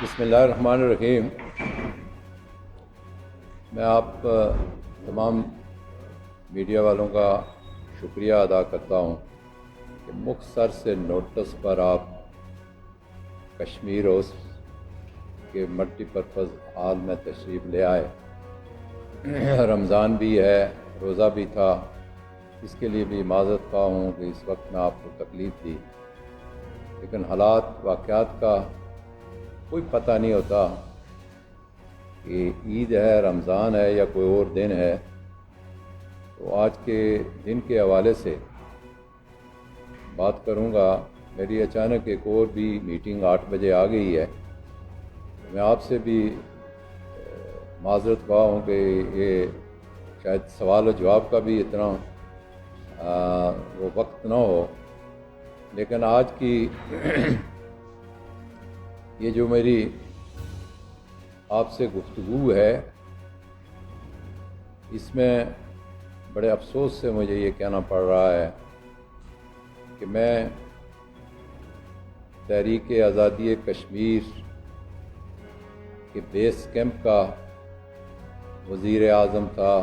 بسم اللہ الرحمن الرحیم۔ میں آپ تمام میڈیا والوں کا شکریہ ادا کرتا ہوں کہ مختصر سے نوٹس پر آپ کشمیر ہاؤس کے ملٹی پرپز ہال میں تشریف لے آئے۔ رمضان بھی ہے، روزہ بھی تھا، اس کے لیے بھی معذرت خواہ ہوں کہ اس وقت میں آپ کو تکلیف دی، لیکن حالات واقعات کا کوئی پتہ نہیں ہوتا کہ عید ہے، رمضان ہے یا کوئی اور دن ہے۔ تو آج کے دن کے حوالے سے بات کروں گا۔ میری اچانک ایک اور بھی میٹنگ 8 بجے آ گئی ہے۔ میں آپ سے بھی معذرت خواہ ہوں کہ یہ شاید سوال و جواب کا بھی اتنا وہ وقت نہ ہو، لیکن آج کی یہ جو میری آپ سے گفتگو ہے، اس میں بڑے افسوس سے مجھے یہ کہنا پڑ رہا ہے کہ میں تحریک آزادی کشمیر کے بیس کیمپ کا وزیر اعظم تھا،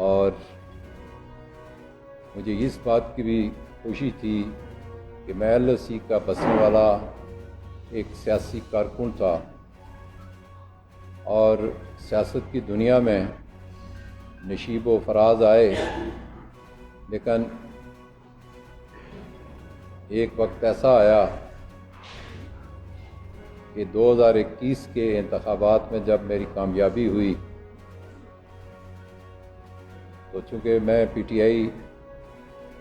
اور مجھے اس بات کی بھی خوشی تھی کہ میں LOC کا بسنے والا ایک سیاسی کارکن تھا، اور سیاست کی دنیا میں نشیب و فراز آئے، لیکن ایک وقت ایسا آیا کہ 2021 کے انتخابات میں جب میری کامیابی ہوئی تو چونکہ میں PTI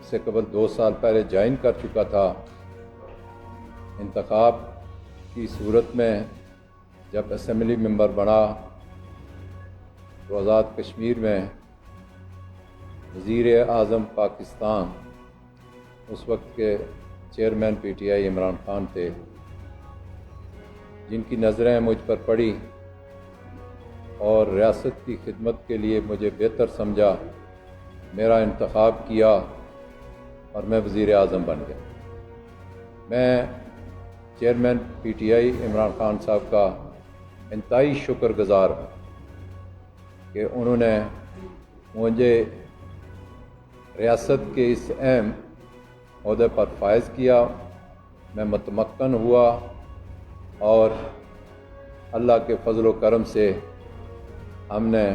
سے قبل 2 سال پہلے جوائن کر چکا تھا، انتخاب کی صورت میں جب اسمبلی ممبر بنا تو آزاد کشمیر میں وزیر اعظم پاکستان اس وقت کے چیئرمین PTI عمران خان تھے، جن کی نظریں مجھ پر پڑی اور ریاست کی خدمت کے لیے مجھے بہتر سمجھا، میرا انتخاب کیا اور میں وزیر اعظم بن گیا۔ میں چیئرمین PTI عمران خان صاحب کا انتہائی شکر گزار ہوں کہ انہوں نے مجھے ریاست کے اس اہم عہدے پر فائز کیا۔ میں متمکن ہوا اور اللہ کے فضل و کرم سے ہم نے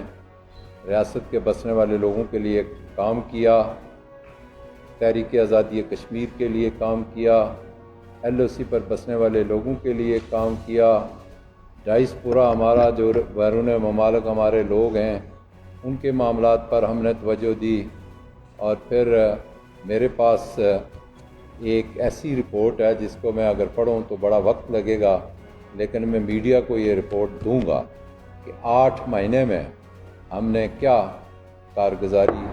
ریاست کے بسنے والے لوگوں کے لیے کام کیا، تحریک آزادی کشمیر کے لیے کام کیا، LOC پر بسنے والے لوگوں کے لیے کام کیا، ڈائسپورا ہمارا جو بیرون ممالک ہمارے لوگ ہیں ان کے معاملات پر ہم نے توجہ دی، اور پھر میرے پاس ایک ایسی رپورٹ ہے جس کو میں اگر پڑھوں تو بڑا وقت لگے گا، لیکن میں میڈیا کو یہ رپورٹ دوں گا کہ 8 مہینے میں ہم نے کیا کارگزاری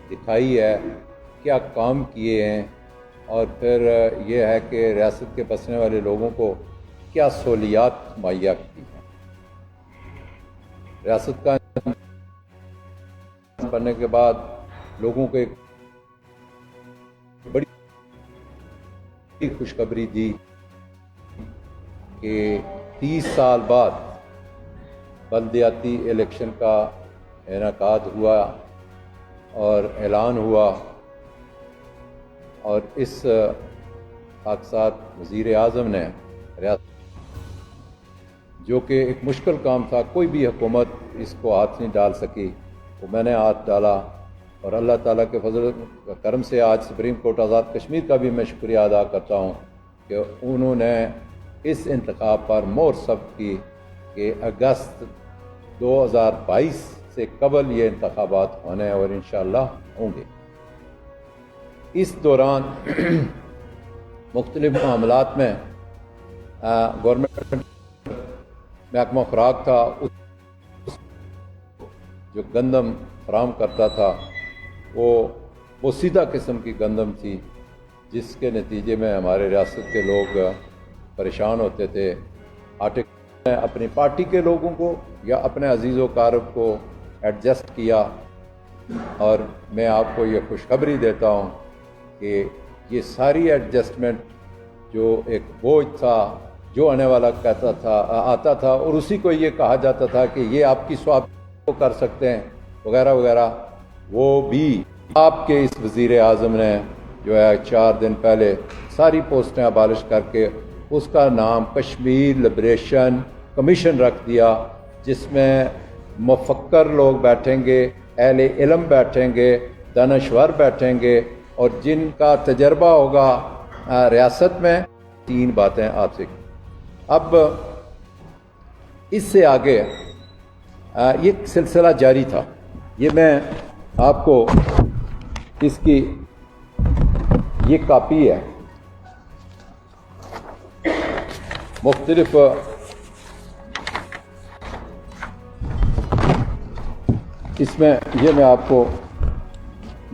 دکھائی ہے، کیا کام کیے ہیں، اور پھر یہ ہے کہ ریاست کے بسنے والے لوگوں کو کیا سہولیات مہیا کی ہیں۔ ریاست کا بننے کے بعد لوگوں کو ایک بڑی خوشخبری دی کہ 30 سال بعد بلدیاتی الیکشن کا انعقاد ہوا اور اعلان ہوا، اور اس ساتھ وزیر اعظم نے ریاست جو کہ ایک مشکل کام تھا، کوئی بھی حکومت اس کو ہاتھ نہیں ڈال سکی، تو میں نے ہاتھ ڈالا، اور اللہ تعالیٰ کے فضل و کرم سے آج سپریم کورٹ آزاد کشمیر کا بھی میں شکریہ ادا کرتا ہوں کہ انہوں نے اس انتخاب پر مہر ثبت کی کہ اگست 2022 سے قبل یہ انتخابات ہونے اور انشاءاللہ ہوں گے۔ اس دوران مختلف معاملات میں گورنمنٹ محکمہ خوراک تھا، جو گندم فراہم کرتا تھا وہ سیدھا قسم کی گندم تھی، جس کے نتیجے میں ہمارے ریاست کے لوگ پریشان ہوتے تھے۔ آٹے میں اپنی پارٹی کے لوگوں کو یا اپنے عزیز و اقارب کو ایڈجسٹ کیا، اور میں آپ کو یہ خوشخبری دیتا ہوں کہ یہ ساری ایڈجسٹمنٹ جو ایک بوجھ تھا جو آنے والا کہتا تھا آتا تھا اور اسی کو یہ کہا جاتا تھا کہ یہ آپ کی سواب کو کر سکتے ہیں وغیرہ وغیرہ، وہ بھی آپ کے اس وزیر اعظم نے جو ہے 4 دن پہلے ساری پوسٹیں ابالش کر کے اس کا نام کشمیر لبریشن کمیشن رکھ دیا، جس میں مفکر لوگ بیٹھیں گے، اہل علم بیٹھیں گے، دانشور بیٹھیں گے، اور جن کا تجربہ ہوگا ریاست میں۔ 3 باتیں آپ سے اب اس سے آگے یہ سلسلہ جاری تھا۔ یہ میں آپ کو اس کی یہ کاپی ہے، مختلف اس میں یہ میں آپ کو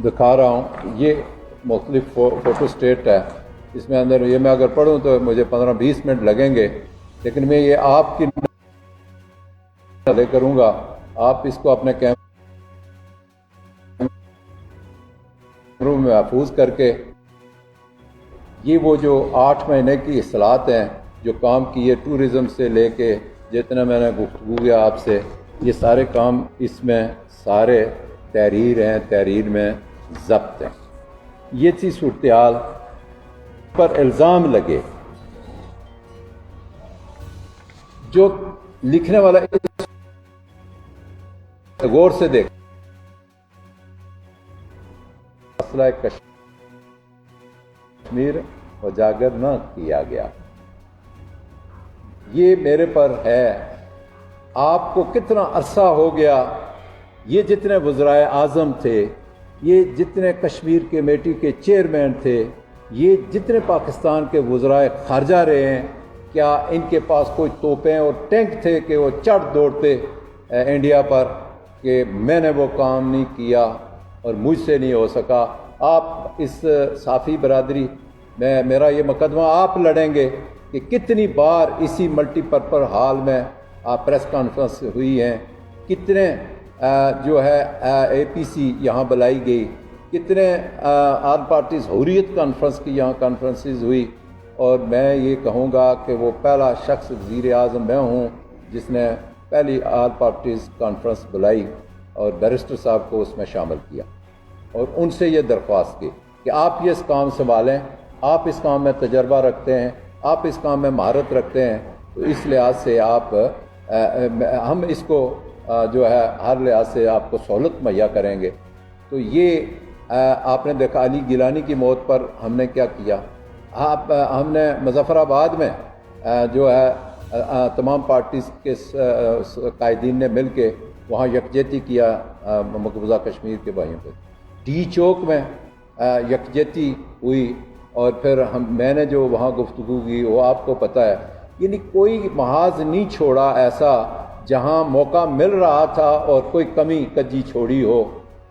دکھا رہا ہوں، یہ مختلف فوٹو اسٹیٹ ہے، اس میں اندر یہ میں اگر پڑھوں تو مجھے 15-20 منٹ لگیں گے، لیکن میں یہ آپ کی لے کروں گا، آپ اس کو اپنے کیمروں میں محفوظ کر کے، یہ وہ جو 8 مہینے کی اصلاحات ہیں جو کام کیے ٹورزم سے لے کے جتنا میں نے گفتگو کیا آپ سے، یہ سارے کام اس میں سارے تحریر ہیں، تحریر میں ضبط ہیں۔ یہ تھی صورتحال پر الزام لگے، جو لکھنے والا غور سے دیکھ، مسئلہ کشمیر اجاگر نہ کیا گیا، یہ میرے پر ہے۔ آپ کو کتنا عرصہ ہو گیا، یہ جتنے وزرائے اعظم تھے، یہ جتنے کشمیر کمیٹی کے چیئرمین تھے، یہ جتنے پاکستان کے وزرائے خارجہ رہے ہیں، کیا ان کے پاس کوئی توپیں اور ٹینک تھے کہ وہ چڑھ دوڑتے انڈیا پر کہ میں نے وہ کام نہیں کیا اور مجھ سے نہیں ہو سکا؟ آپ اس صافی برادری میں میرا یہ مقدمہ آپ لڑیں گے کہ کتنی بار اسی ملٹی پرپر ہال میں پریس کانفرنس ہوئی ہیں، کتنے جو ہے اے پی سی یہاں بلائی گئی، کتنے آل پارٹیز حریت کانفرنس کی یہاں کانفرنسز ہوئی، اور میں یہ کہوں گا کہ وہ پہلا شخص وزیر اعظم میں ہوں جس نے پہلی آل پارٹیز کانفرنس بلائی اور بیرسٹر صاحب کو اس میں شامل کیا، اور ان سے یہ درخواست کی کہ آپ یہ اس کام سنبھالیں، آپ اس کام میں تجربہ رکھتے ہیں، آپ اس کام میں مہارت رکھتے ہیں، تو اس لحاظ سے آپ ہم اس کو جو ہے ہر لحاظ سے آپ کو سہولت مہیا کریں گے۔ تو یہ آپ نے دیکھا علی گیلانی کی موت پر ہم نے کیا کیا، ہم نے مظفر آباد میں جو ہے تمام پارٹیز کے قائدین نے مل کے وہاں یکجہتی کیا مقبوضہ کشمیر کے بھائیوں پہ، ڈی چوک میں یکجہتی ہوئی، اور پھر میں نے جو وہاں گفتگو کی وہ آپ کو پتہ ہے، یعنی کوئی محاذ نہیں چھوڑا ایسا جہاں موقع مل رہا تھا اور کوئی کمی کجی چھوڑی ہو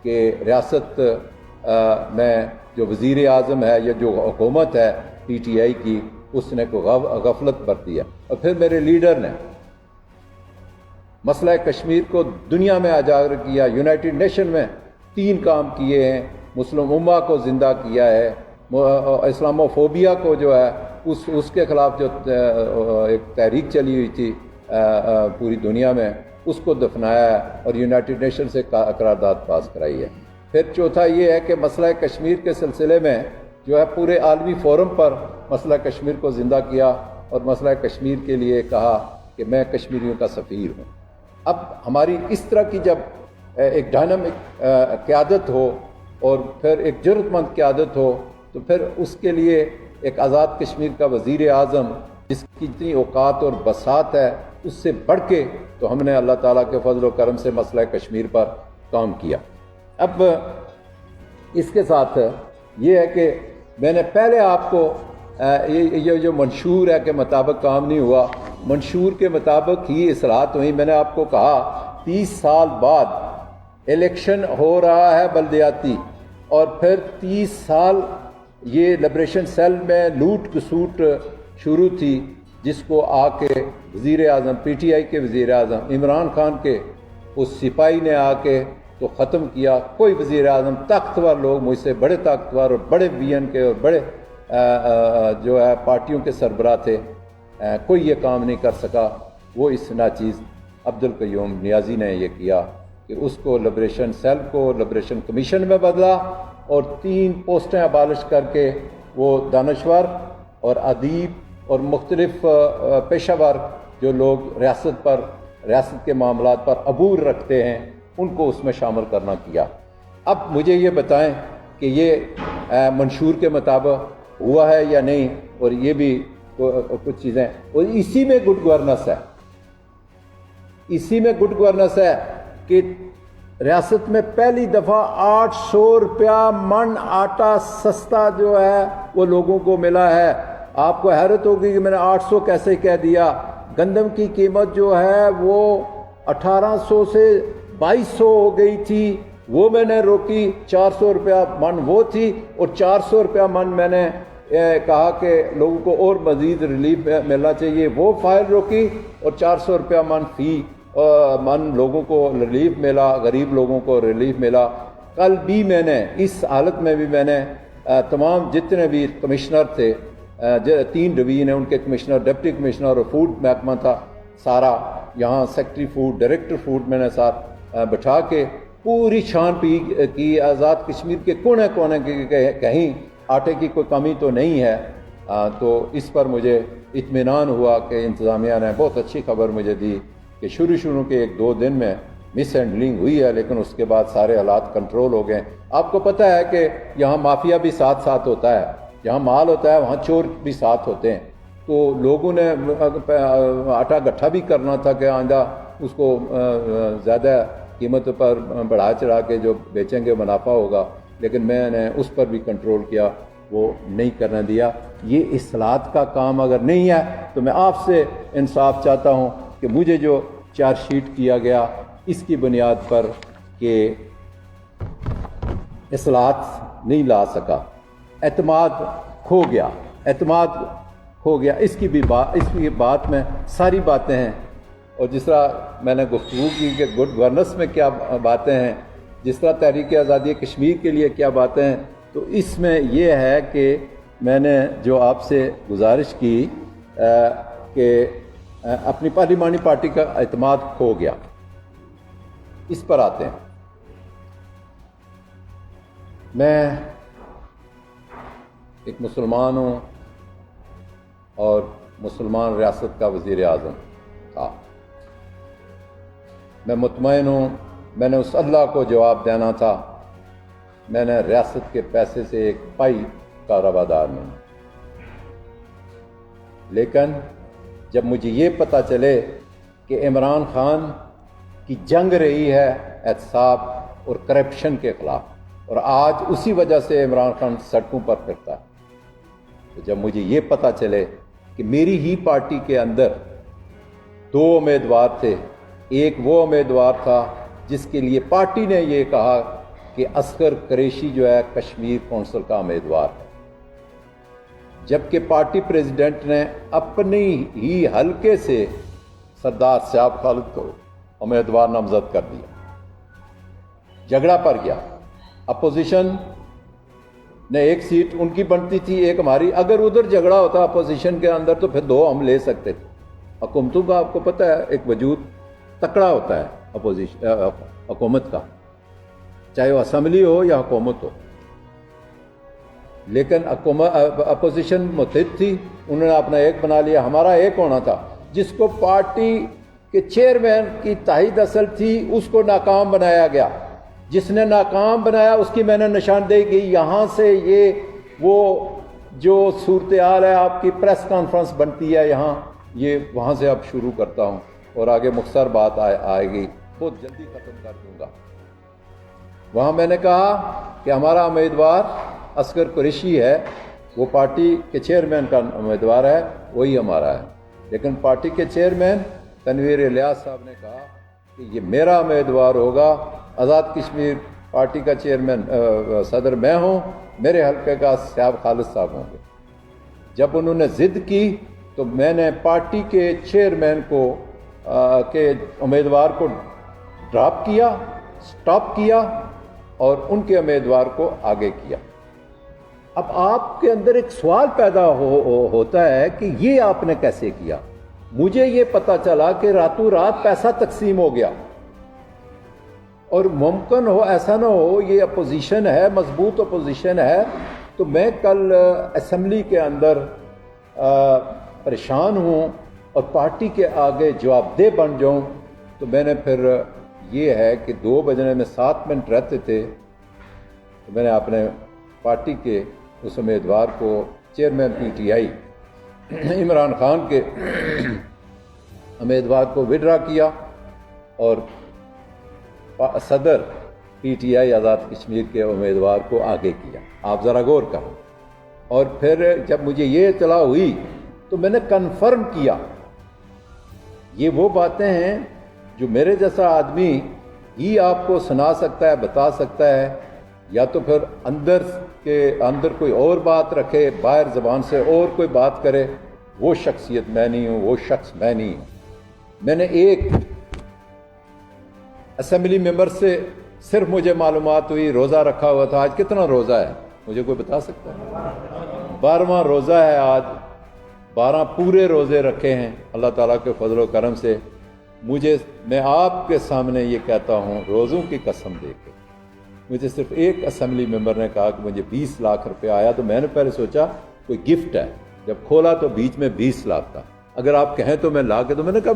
کہ ریاست میں جو وزیر اعظم ہے یا جو حکومت ہے پی ٹی آئی کی، اس نے کوئی غفلت برتی ہے۔ اور پھر میرے لیڈر نے مسئلہ کشمیر کو دنیا میں اجاگر کیا، یونائٹڈ نیشن میں 3 کام کیے ہیں، مسلم امہ کو زندہ کیا ہے، اسلاموفوبیا کو جو ہے اس کے خلاف جو ایک تحریک چلی ہوئی تھی پوری دنیا میں، اس کو دفنایا ہے اور یونائٹڈ نیشن سے قرارداد پاس کرائی ہے۔ پھر چوتھا یہ ہے کہ مسئلہ کشمیر کے سلسلے میں جو ہے پورے عالمی فورم پر مسئلہ کشمیر کو زندہ کیا اور مسئلہ کشمیر کے لیے کہا کہ میں کشمیریوں کا سفیر ہوں۔ اب ہماری اس طرح کی جب ایک ڈائنامک قیادت ہو اور پھر ایک جرأت مند قیادت ہو، تو پھر اس کے لیے ایک آزاد کشمیر کا وزیر اعظم جس کی اتنی اوقات اور بساط ہے، اس سے بڑھ کے تو ہم نے اللہ تعالیٰ کے فضل و کرم سے مسئلہ کشمیر پر کام کیا۔ اب اس کے ساتھ یہ ہے کہ میں نے پہلے آپ کو یہ جو منشور ہے کہ مطابق کام نہیں ہوا، منشور کے مطابق ہی اصلاحات ہوئی۔ میں نے آپ کو کہا 30 سال بعد الیکشن ہو رہا ہے بلدیاتی، اور پھر 30 سال یہ لبریشن سیل میں لوٹ کسوٹ شروع تھی، جس کو آ کے وزیر اعظم پی ٹی آئی کے وزیر اعظم عمران خان کے اس سپاہی نے آ کے تو ختم کیا۔ کوئی وزیر اعظم، طاقتور لوگ مجھ سے بڑے طاقتور اور بڑے وی این کے اور بڑے جو ہے پارٹیوں کے سربراہ تھے، کوئی یہ کام نہیں کر سکا، وہ اس ناچیز عبدالقیوم نیازی نے یہ کیا کہ اس کو لبریشن سیل کو لبریشن کمیشن میں بدلا اور 3 پوسٹیں ابالش کر کے وہ دانشور اور ادیب اور مختلف پیشہ ور جو لوگ ریاست کے معاملات پر عبور رکھتے ہیں ان کو اس میں شامل کرنا کیا۔ اب مجھے یہ بتائیں کہ یہ منشور کے مطابق ہوا ہے یا نہیں، اور یہ بھی کچھ چیزیں، اور اسی میں گڈ گورننس ہے، اسی میں گڈ گورننس ہے کہ ریاست میں پہلی دفعہ 800 روپیہ من آٹا سستا جو ہے وہ لوگوں کو ملا ہے۔ آپ کو حیرت ہوگی کہ میں نے 800 کیسے کہہ دیا۔ گندم کی قیمت جو ہے وہ 1800 سے 2200 ہو گئی تھی، وہ میں نے روکی، 400 روپیہ من وہ تھی، اور 400 روپیہ من میں نے کہا کہ لوگوں کو اور مزید ریلیف ملنا چاہیے، وہ فائل روکی، اور 400 روپیہ من لوگوں کو ریلیف ملا، غریب لوگوں کو ریلیف ملا۔ کل بھی میں نے اس حالت میں بھی میں نے تمام جتنے بھی کمشنر تھے، 3 ڈویژن ہیں ان کے کمشنر، ڈپٹی کمشنر اور فوڈ محکمہ تھا سارا، یہاں سیکٹری فوڈ، ڈائریکٹر فوڈ میں نے ساتھ بٹھا کے پوری چھان پی کی آزاد کشمیر کے کونے کونے کہیں آٹے کی کوئی کمی تو نہیں ہے۔ تو اس پر مجھے اطمینان ہوا کہ انتظامیہ نے بہت اچھی خبر مجھے دی کہ شروع کے 1-2 دن میں مس ہینڈلنگ ہوئی ہے، لیکن اس کے بعد سارے حالات کنٹرول ہو گئے۔ آپ کو پتہ ہے کہ یہاں مافیا بھی ساتھ ہوتا ہے، جہاں مال ہوتا ہے وہاں چور بھی ساتھ ہوتے ہیں، تو لوگوں نے آٹا گٹھا بھی کرنا تھا کہ آئندہ اس کو زیادہ قیمت پر بڑھا چڑھا کے جو بیچیں گے منافع ہوگا، لیکن میں نے اس پر بھی کنٹرول کیا، وہ نہیں کرنے دیا۔ یہ اصلاحات کا کام اگر نہیں ہے تو میں آپ سے انصاف چاہتا ہوں کہ مجھے جو چارج شیٹ کیا گیا اس کی بنیاد پر کہ اصلاحات نہیں لا سکا، اعتماد کھو گیا، اس کی بات میں ساری باتیں ہیں، اور جس طرح میں نے گفتگو کی کہ گڈ گورننس میں کیا باتیں ہیں، جس طرح تحریک آزادی کشمیر کے لیے کیا باتیں ہیں، تو اس میں یہ ہے کہ میں نے جو آپ سے گزارش کی کہ اپنی پارلیمانی پارٹی کا اعتماد کھو گیا، اس پر آتے ہیں۔ میں ایک مسلمان ہوں اور مسلمان ریاست کا وزیر اعظم تھا۔ میں مطمئن ہوں میں نے اس اللہ کو جواب دینا تھا، میں نے ریاست کے پیسے سے ایک پائی کا روادار نہیں۔ لیکن جب مجھے یہ پتہ چلے کہ عمران خان کی جنگ رہی ہے احتساب اور کرپشن کے خلاف، اور آج اسی وجہ سے عمران خان سڑکوں پر پھرتا ہے، تو جب مجھے یہ پتہ چلے کہ میری ہی پارٹی کے اندر 2 امیدوار تھے، ایک وہ امیدوار تھا جس کے لیے پارٹی نے یہ کہا کہ اصغر قریشی جو ہے کشمیر کونسل کا امیدوار ہے، جبکہ پارٹی پریزیڈنٹ نے اپنی ہی حلقے سے سردار سیاب خالد کو امیدوار نامزد کر دیا۔ جھگڑا پر گیا، اپوزیشن نے ایک سیٹ ان کی بنتی تھی، ایک ہماری، اگر ادھر جھگڑا ہوتا اپوزیشن کے اندر تو پھر 2 ہم لے سکتے تھے۔ حکومتوں کا آپ کو پتہ ہے ایک وجود تکڑا ہوتا ہے حکومت کا، چاہے وہ اسمبلی ہو یا حکومت ہو، لیکن اپوزیشن متحد تھی، انہوں نے اپنا ایک بنا لیا، ہمارا ایک ہونا تھا، جس کو پارٹی کے چیئرمین کی تائید اصل تھی اس کو ناکام بنایا گیا، جس نے ناکام بنایا اس کی میں نے نشاندہی کی۔ یہاں سے یہ وہ جو صورتحال ہے، آپ کی پریس کانفرنس بنتی ہے یہاں، یہ وہاں سے اب شروع کرتا ہوں اور آگے مختصر بات آئے گی، بہت جلدی ختم کر دوں گا۔ وہاں میں نے کہا کہ ہمارا امیدوار اصغر قریشی ہے، وہ پارٹی کے چیئرمین کا امیدوار ہے، وہی ہمارا ہے، لیکن پارٹی کے چیئرمین تنویر الیاس صاحب نے کہا کہ یہ میرا امیدوار ہوگا، آزاد کشمیر پارٹی کا چیئرمین صدر میں ہوں، میرے حلقے کا سیاب خالد صاحب ہوں گے۔ جب انہوں نے ضد کی تو میں نے پارٹی کے چیئرمین کو کے امیدوار کو ڈراپ کیا، سٹاپ کیا اور ان کے امیدوار کو آگے کیا۔ اب آپ کے اندر ایک سوال پیدا ہوتا ہے کہ یہ آپ نے کیسے کیا. مجھے یہ پتا چلا کہ راتوں رات پیسہ تقسیم ہو گیا، اور ممکن ہو ایسا نہ ہو یہ اپوزیشن ہے، مضبوط اپوزیشن ہے، تو میں کل اسمبلی کے اندر پریشان ہوں اور پارٹی کے آگے جواب دہ بن جاؤں. تو میں نے پھر یہ ہے کہ 2 بجنے میں 7 منٹ رہتے تھے، تو میں نے اپنے پارٹی کے اس امیدوار کو، chairman P T I Imran Khan کے امیدوار کو وڈرا کیا اور صدر P T I Azad Kashmir کے امیدوار کو آگے کیا. آپ ذرا غور کرو. اور پھر جب مجھے یہ اطلاع ہوئی تو میں نے کنفرم کیا. یہ وہ باتیں ہیں جو میرے جیسا آدمی ہی آپ کو سنا سکتا ہے، بتا سکتا ہے، یا تو پھر اندر کوئی اور بات رکھے، باہر زبان سے اور کوئی بات کرے. وہ شخصیت میں نہیں ہوں، وہ شخص میں نہیں ہوں. میں نے ایک اسمبلی ممبر سے صرف مجھے معلومات ہوئی روزہ رکھا ہوا تھا. آج کتنا روزہ ہے مجھے کوئی بتا سکتا ہے؟ 12واں روزہ ہے آج. 12 پورے روزے رکھے ہیں اللہ تعالیٰ کے فضل و کرم سے. میں آپ کے سامنے یہ کہتا ہوں روزوں کی قسم دے کے، مجھے صرف ایک اسمبلی ممبر نے کہا کہ مجھے 20 لاکھ روپے آیا، تو میں نے پہلے سوچا کوئی گفٹ ہے. جب کھولا تو بیچ میں 20 لاکھ تھا. اگر آپ کہیں تو میں لا کے، تو میں نے کہا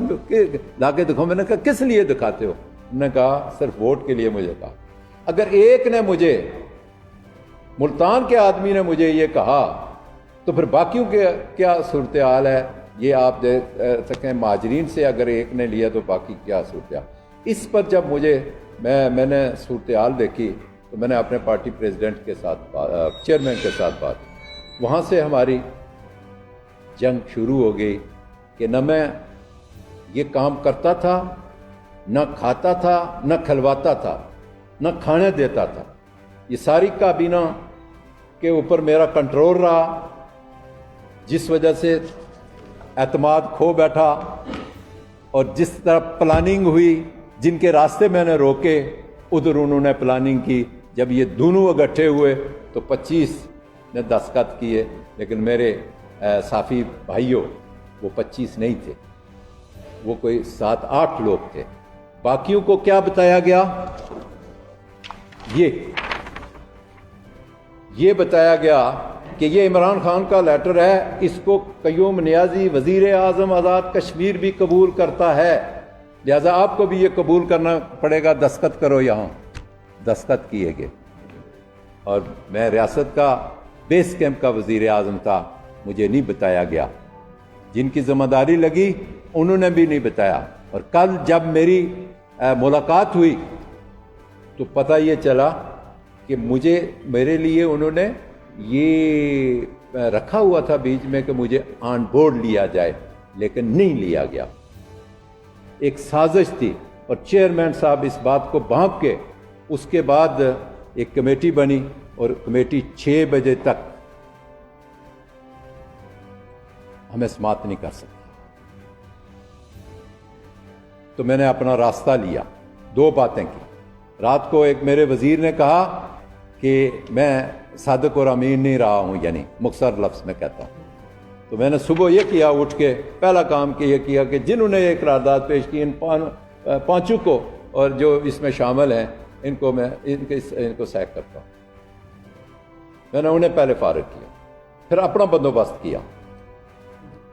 لا کے دکھاؤ. میں نے کہا کس لیے دکھاتے ہو؟ انہوں نے کہا صرف ووٹ کے لیے مجھے کہا. اگر ایک نے مجھے، ملتان کے آدمی نے مجھے یہ کہا، تو پھر باقیوں کے کیا صورتحال ہے یہ آپ دیکھ سکیں. مہاجرین سے اگر ایک نے لیا تو باقی کیا صورتحال. اس پر جب میں نے صورتحال دیکھی تو میں نے اپنے پارٹی پریزیڈنٹ کے ساتھ، چیئرمین کے ساتھ بات. وہاں سے ہماری جنگ شروع ہو گئی کہ نہ میں یہ کام کرتا تھا، نہ کھاتا تھا، نہ کھلواتا تھا، نہ کھانے دیتا تھا. یہ ساری کابینہ کے اوپر میرا کنٹرول رہا، جس وجہ سے اعتماد کھو بیٹھا. اور جس طرح پلاننگ ہوئی، جن کے راستے میں نے روکے ادھر انہوں نے پلاننگ کی. جب یہ دونوں اکٹھے ہوئے تو 25 نے دستخط کیے، لیکن میرے صافی بھائیوں وہ 25 نہیں تھے، وہ کوئی 7-8 لوگ تھے. باقیوں کو کیا بتایا گیا؟ یہ بتایا گیا کہ یہ عمران خان کا لیٹر ہے، اس کو قیوم نیازی وزیر اعظم آزاد کشمیر بھی قبول کرتا ہے، لہذا آپ کو بھی یہ قبول کرنا پڑے گا. دستخط کرو. یہاں دستخط کیے گئے. اور میں ریاست کا بیس کیمپ کا وزیر اعظم تھا، مجھے نہیں بتایا گیا. جن کی ذمہ داری لگی انہوں نے بھی نہیں بتایا. اور کل جب میری ملاقات ہوئی تو پتہ یہ چلا کہ میرے لیے انہوں نے یہ رکھا ہوا تھا بیچ میں کہ مجھے آن بورڈ لیا جائے، لیکن نہیں لیا گیا. ایک سازش تھی. اور چیئرمین صاحب اس بات کو بھانپ کے اس کے بعد ایک کمیٹی بنی، اور کمیٹی 6 بجے تک ہمیں سماعت نہیں کر سکتی. تو میں نے اپنا راستہ لیا. 2 باتیں کی. رات کو ایک میرے وزیر نے کہا کہ میں صادق اور امین نہیں رہا ہوں، یعنی مختصر لفظ میں کہتا ہوں. تو میں نے صبح یہ کیا، اٹھ کے پہلا کام یہ کیا کہ جنہوں نے یہ قرارداد پیش کی ان 5 کو اور جو اس میں شامل ہیں ان کو سیک کرتا ہوں. میں نے انہیں پہلے فارغ کیا، پھر اپنا بندوبست کیا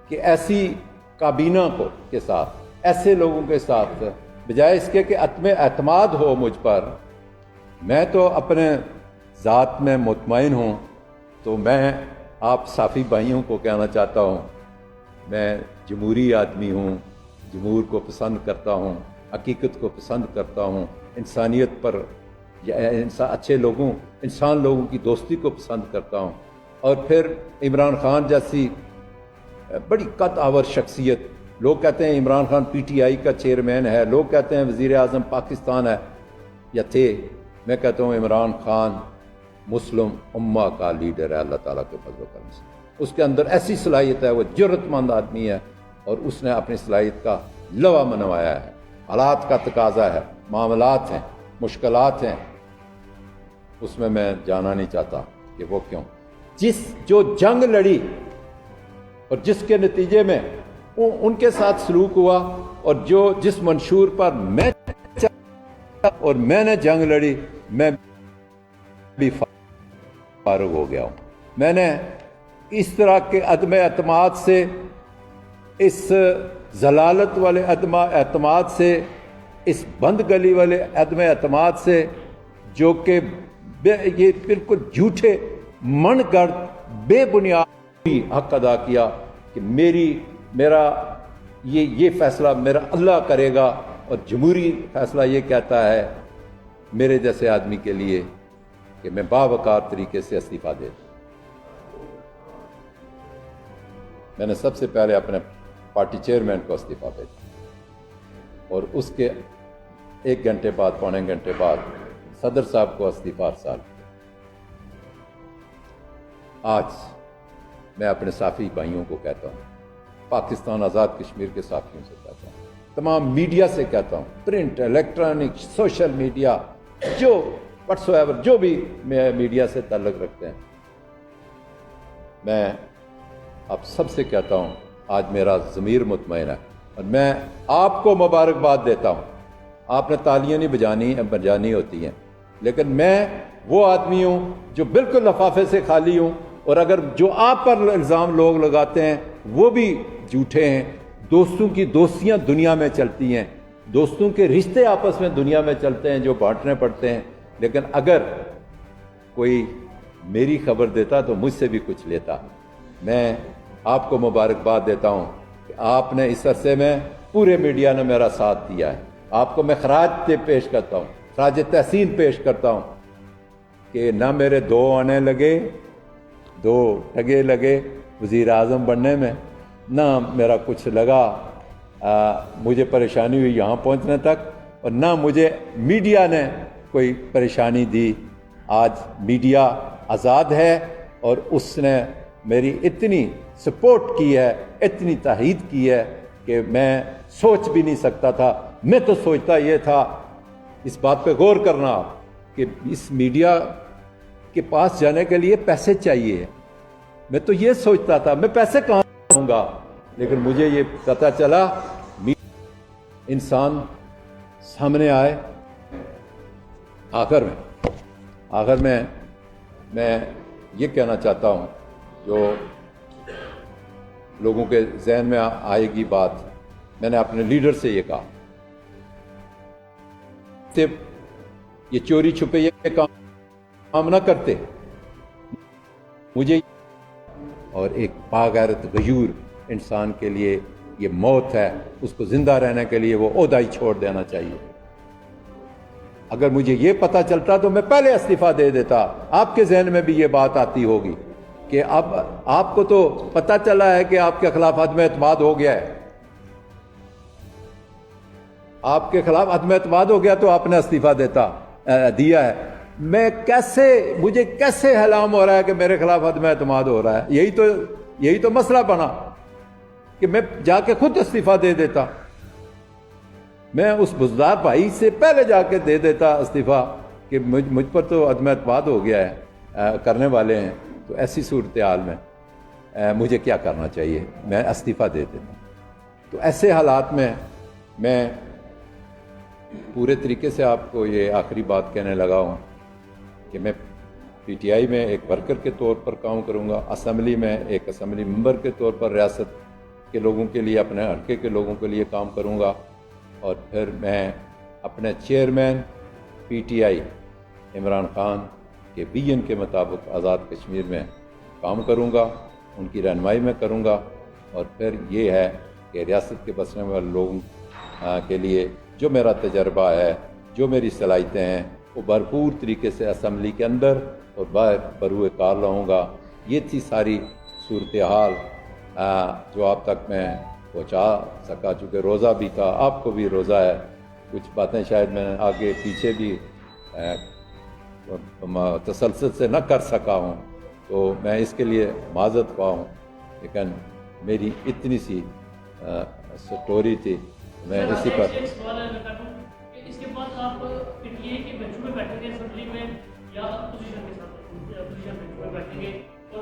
کہ ایسی کابینہ کے ساتھ، ایسے لوگوں کے ساتھ، بجائے اس کے کہ اعتماد ہو مجھ پر. میں تو اپنے ذات میں مطمئن ہوں. تو میں آپ صافی بھائیوں کو کہنا چاہتا ہوں، میں جمہوری آدمی ہوں، جمہور کو پسند کرتا ہوں، حقیقت کو پسند کرتا ہوں، انسانیت پر اچھے لوگوں، انسان لوگوں کی دوستی کو پسند کرتا ہوں. اور پھر عمران خان جیسی بڑی قد آور شخصیت، لوگ کہتے ہیں Imran Khan P T I کا چیئرمین ہے، لوگ کہتے ہیں وزیر اعظم پاکستان ہے یا تھے. میں کہتا ہوں عمران خان مسلم امہ کا لیڈر ہے اللہ تعالیٰ کے فضل و کرم سے. اس کے اندر ایسی صلاحیت ہے، وہ جرت مند آدمی ہے، اور اس نے اپنی صلاحیت کا لوا منوایا ہے. حالات کا تقاضا ہے، معاملات ہیں، مشکلات ہیں، اس میں جانا نہیں چاہتا کہ وہ کیوں. جو جنگ لڑی اور جس کے نتیجے میں ان کے ساتھ سلوک ہوا اور جس منشور پر میں اور میں نے جنگ لڑی، میں بھی فارغ ہو گیا ہوں۔ میں نے اس طرح کے عدم اعتماد سے، اس ضلالت والے عدم اعتماد سے، اس بند گلی والے عدم اعتماد سے، جو کہ یہ بالکل جھوٹے من گڑھ بے بنیاد حق ادا کیا کہ میرا یہ فیصلہ میرا اللہ کرے گا، اور جمہوری فیصلہ یہ کہتا ہے میرے جیسے آدمی کے لیے کہ میں باوقار طریقے سے استعفیٰ دے دوں۔ میں نے سب سے پہلے اپنے پارٹی چیئرمین کو استعفیٰ بھیجا اور اس کے 1 گھنٹے بعد، پونے گھنٹے بعد صدر صاحب کو استعفیٰ ارسال کیا۔ آج میں اپنے صحافی بھائیوں کو کہتا ہوں، پاکستان آزاد کشمیر کے صحافیوں سے کہتا ہوں، تمام میڈیا سے کہتا ہوں، پرنٹ، الیکٹرانک، سوشل میڈیا، جو واٹس ایور جو بھی میڈیا سے تعلق رکھتے ہیں، میں آپ سب سے کہتا ہوں آج میرا ضمیر مطمئن ہے، اور میں آپ کو مبارکباد دیتا ہوں۔ آپ نے تالیاں نہیں بجانی ہوتی ہیں، لیکن میں وہ آدمی ہوں جو بالکل لفافے سے خالی ہوں، اور اگر جو آپ پر الزام لوگ لگاتے ہیں وہ بھی جھوٹے ہیں۔ دوستوں کی دوستیاں دنیا میں چلتی ہیں، دوستوں کے رشتے آپس میں دنیا میں چلتے ہیں جو بانٹنے پڑتے ہیں، لیکن اگر کوئی میری خبر دیتا تو مجھ سے بھی کچھ لیتا۔ میں آپ کو مبارکباد دیتا ہوں کہ آپ نے اس عرصے میں پورے میڈیا نے میرا ساتھ دیا ہے۔ آپ کو میں خراج پیش کرتا ہوں، خراج تحسین پیش کرتا ہوں کہ نہ میرے 2 آنے لگے، 2 ٹگے لگے وزیر اعظم بننے میں، نہ میرا کچھ لگا، مجھے پریشانی ہوئی یہاں پہنچنے تک، اور نہ مجھے میڈیا نے کوئی پریشانی دی۔ آج میڈیا آزاد ہے اور اس نے میری اتنی سپورٹ کی ہے، اتنی تائید کی ہے کہ میں سوچ بھی نہیں سکتا تھا۔ میں تو سوچتا یہ تھا، اس بات پہ غور کرنا کہ اس میڈیا کے پاس جانے کے لیے پیسے چاہیے، میں تو یہ سوچتا تھا میں پیسے کہاں ہوں گا، لیکن مجھے یہ پتہ چلا انسان سامنے آئے۔ آخر میں میں یہ کہنا چاہتا ہوں، جو لوگوں کے ذہن میں آئے گی بات، میں نے اپنے لیڈر سے یہ کہا، یہ چوری چھپے یہ کام نہ کرتے، مجھے اور ایک باغیرت غیور انسان کے لیے یہ موت ہے، اس کو زندہ رہنے کے لیے وہ عہدہ ہی چھوڑ دینا چاہیے۔ اگر مجھے یہ پتہ چلتا تو میں پہلے استعفیٰ دے دیتا۔ آپ کے ذہن میں بھی یہ بات آتی ہوگی کہ اب آپ کو تو پتہ چلا ہے کہ آپ کے خلاف عدم اعتماد ہو گیا ہے، آپ کے خلاف عدم اعتماد ہو گیا تو آپ نے استعفیٰ دیا ہے۔ مجھے کیسے اعلام ہو رہا ہے کہ میرے خلاف عدم اعتماد ہو رہا ہے؟ یہی تو مسئلہ بنا کہ میں جا کے خود استعفیٰ دے دیتا، میں اس بزدار بھائی سے پہلے جا کے دے دیتا استعفیٰ کہ مجھ پر تو عدم اعتماد ہو گیا ہے، کرنے والے ہیں، تو ایسی صورتحال میں مجھے کیا کرنا چاہیے؟ میں استعفیٰ دے دیتا۔ تو ایسے حالات میں میں پورے طریقے سے آپ کو یہ آخری بات کہنے لگا ہوں کہ میں پی ٹی آئی میں ایک ورکر کے طور پر کام کروں گا، اسمبلی میں ایک اسمبلی ممبر کے طور پر ریاست کے لوگوں کے لیے، اپنے حلقے کے لوگوں کے لیے کام کروں گا، اور پھر میں اپنے chairman P T I Imran Khan کے ویژن کے مطابق آزاد کشمیر میں کام کروں گا، ان کی رہنمائی میں کروں گا، اور پھر یہ ہے کہ ریاست کے بسنے والے لوگوں کے لیے جو میرا تجربہ ہے، جو میری صلاحیتیں ہیں، وہ بھرپور طریقے سے اسمبلی کے اندر اور باہر بروئے کار لاؤں گا۔ یہ تھی ساری صورتحال جو آپ تک میں پہنچا سکا، چونکہ روزہ بھی تھا، آپ کو بھی روزہ ہے، کچھ باتیں شاید میں آگے پیچھے بھی تسلسل سے نہ کر سکا ہوں، تو میں اس کے لیے معذرت خواہ ہوں، لیکن میری اتنی سی سٹوری تھی، میں اسی پر اس کے بعد آپ پی ٹی آئی کے بینچ میں بیٹھیں گے اسمبلی میں یا اپوزیشن کے ساتھ اپوزیشن بینچ میں بیٹھیں گے، اور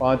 5